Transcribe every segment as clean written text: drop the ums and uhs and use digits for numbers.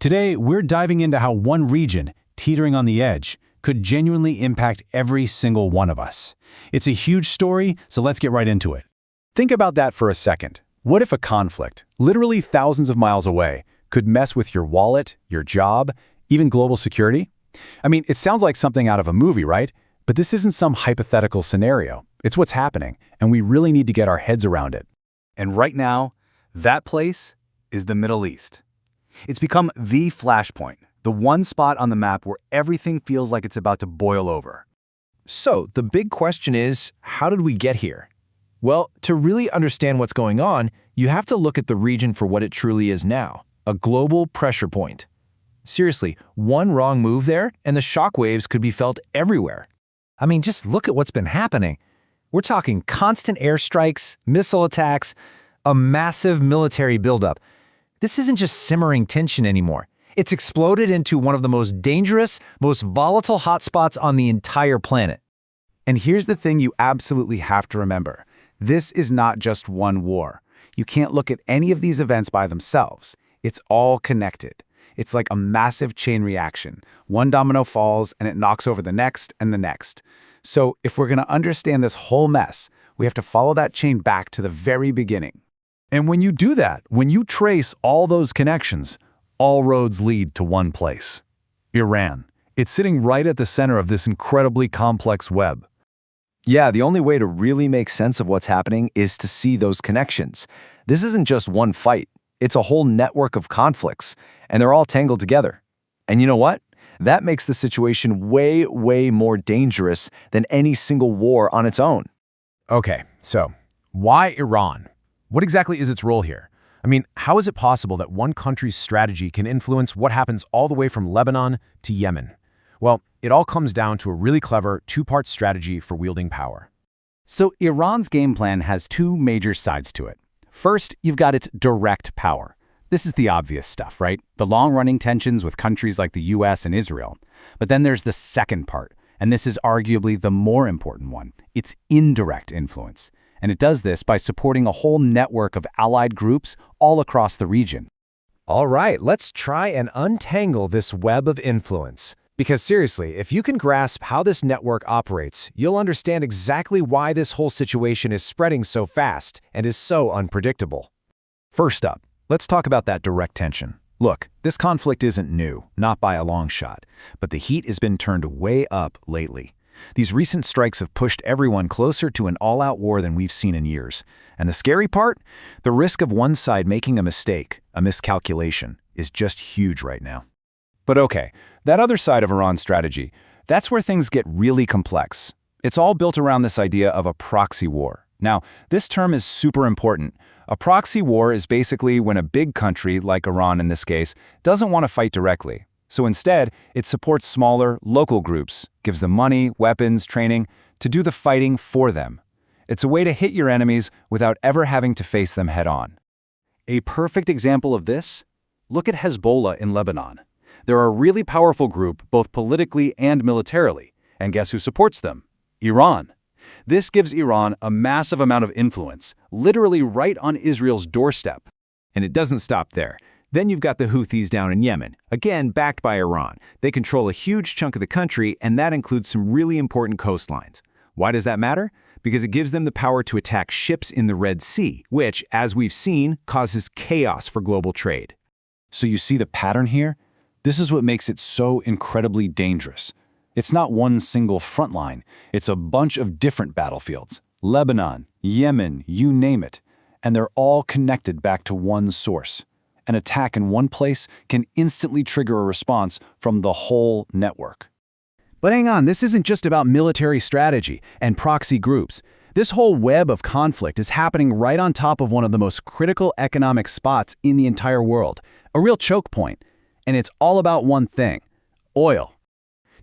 Today, we're diving into how one region, teetering on the edge, could genuinely impact every single one of us. It's a huge story, so let's get right into it. Think about that for a second. What if a conflict, literally thousands of miles away, could mess with your wallet, your job, even global security? I mean, it sounds like something out of a movie, right? But this isn't some hypothetical scenario. It's what's happening, and we really need to get our heads around it. And right now, that place is the Middle East. It's become the flashpoint, the one spot on the map where everything feels like it's about to boil over. So, the big question is, how did we get here? Well, to really understand what's going on, you have to look at the region for what it truly is now, a global pressure point. Seriously, one wrong move there, and the shockwaves could be felt everywhere. I mean, just look at what's been happening. We're talking constant airstrikes, missile attacks, a massive military buildup. This isn't just simmering tension anymore. It's exploded into one of the most dangerous, most volatile hotspots on the entire planet. And here's the thing you absolutely have to remember. This is not just one war. You can't look at any of these events by themselves. It's all connected. It's like a massive chain reaction. One domino falls and it knocks over the next and the next. So if we're going to understand this whole mess, we have to follow that chain back to the very beginning. And when you do that, when you trace all those connections, all roads lead to one place: Iran. It's sitting right at the center of this incredibly complex web. Yeah, the only way to really make sense of what's happening is to see those connections. This isn't just one fight. It's a whole network of conflicts, and they're all tangled together. And you know what? That makes the situation way, way more dangerous than any single war on its own. Okay, so why Iran? What exactly is its role here? I mean, how is it possible that one country's strategy can influence what happens all the way from Lebanon to Yemen? Well, it all comes down to a really clever two-part strategy for wielding power. So Iran's game plan has two major sides to it. First, you've got its direct power. This is the obvious stuff, right? The long-running tensions with countries like the US and Israel. But then there's the second part, and this is arguably the more important one. It's indirect influence. And it does this by supporting a whole network of allied groups all across the region. All right, let's try and untangle this web of influence. Because seriously, if you can grasp how this network operates, you'll understand exactly why this whole situation is spreading so fast and is so unpredictable. First up, let's talk about that direct tension. Look, this conflict isn't new, not by a long shot, but the heat has been turned way up lately. These recent strikes have pushed everyone closer to an all-out war than we've seen in years. And the scary part? The risk of one side making a mistake, a miscalculation, is just huge right now. But okay, that other side of Iran's strategy, that's where things get really complex. It's all built around this idea of a proxy war. Now, this term is super important. A proxy war is basically when a big country, like Iran in this case, doesn't want to fight directly. So instead, it supports smaller, local groups, gives them money, weapons, training, to do the fighting for them. It's a way to hit your enemies without ever having to face them head-on. A perfect example of this? Look at Hezbollah in Lebanon. They're a really powerful group, both politically and militarily. And guess who supports them? Iran. This gives Iran a massive amount of influence, literally right on Israel's doorstep. And it doesn't stop there. Then you've got the Houthis down in Yemen, again backed by Iran. They control a huge chunk of the country, and that includes some really important coastlines. Why does that matter? Because it gives them the power to attack ships in the Red Sea, which, as we've seen, causes chaos for global trade. So you see the pattern here? This is what makes it so incredibly dangerous. It's not one single front line. It's a bunch of different battlefields. Lebanon, Yemen, you name it. And they're all connected back to one source. An attack in one place can instantly trigger a response from the whole network. But hang on, this isn't just about military strategy and proxy groups. This whole web of conflict is happening right on top of one of the most critical economic spots in the entire world, a real choke point. And it's all about one thing: oil.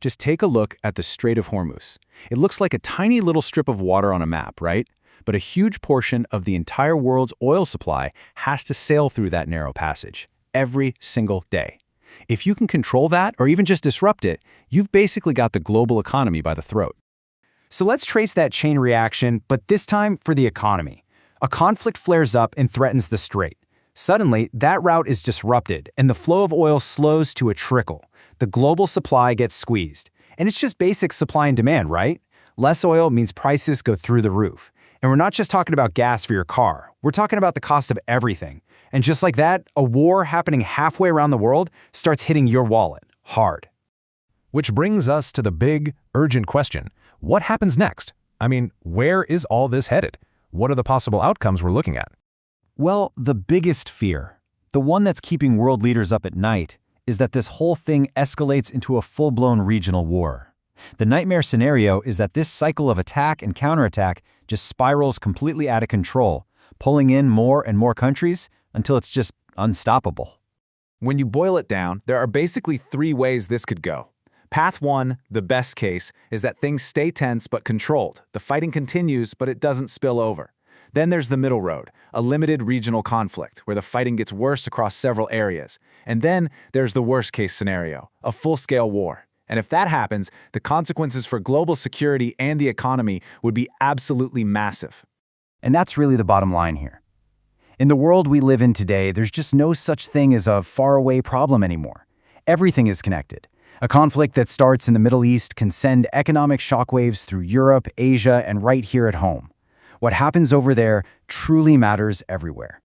Just take a look at the Strait of Hormuz. It looks like a tiny little strip of water on a map, right? But a huge portion of the entire world's oil supply has to sail through that narrow passage every single day. If you can control that or even just disrupt it, you've basically got the global economy by the throat. So let's trace that chain reaction, but this time for the economy. A conflict flares up and threatens the strait. Suddenly, that route is disrupted, and the flow of oil slows to a trickle. The global supply gets squeezed. And it's just basic supply and demand, right? Less oil means prices go through the roof. And we're not just talking about gas for your car. We're talking about the cost of everything. And just like that, a war happening halfway around the world starts hitting your wallet hard. Which brings us to the big, urgent question. What happens next? I mean, where is all this headed? What are the possible outcomes we're looking at? Well, the biggest fear, the one that's keeping world leaders up at night, is that this whole thing escalates into a full-blown regional war. The nightmare scenario is that this cycle of attack and counterattack just spirals completely out of control, pulling in more and more countries until it's just unstoppable. When you boil it down, there are basically 3 ways this could go. Path 1, the best case, is that things stay tense but controlled. The fighting continues, but it doesn't spill over. Then there's the middle road, a limited regional conflict, where the fighting gets worse across several areas. And then there's the worst-case scenario, a full-scale war. And if that happens, the consequences for global security and the economy would be absolutely massive. And that's really the bottom line here. In the world we live in today, there's just no such thing as a faraway problem anymore. Everything is connected. A conflict that starts in the Middle East can send economic shockwaves through Europe, Asia, and right here at home. What happens over there truly matters everywhere.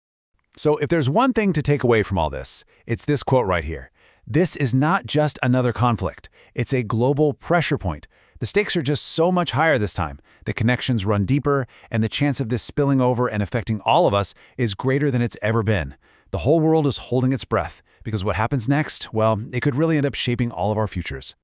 So if there's one thing to take away from all this, it's this quote right here. This is not just another conflict. It's a global pressure point. The stakes are just so much higher this time. The connections run deeper, and the chance of this spilling over and affecting all of us is greater than it's ever been. The whole world is holding its breath, because what happens next, well, it could really end up shaping all of our futures.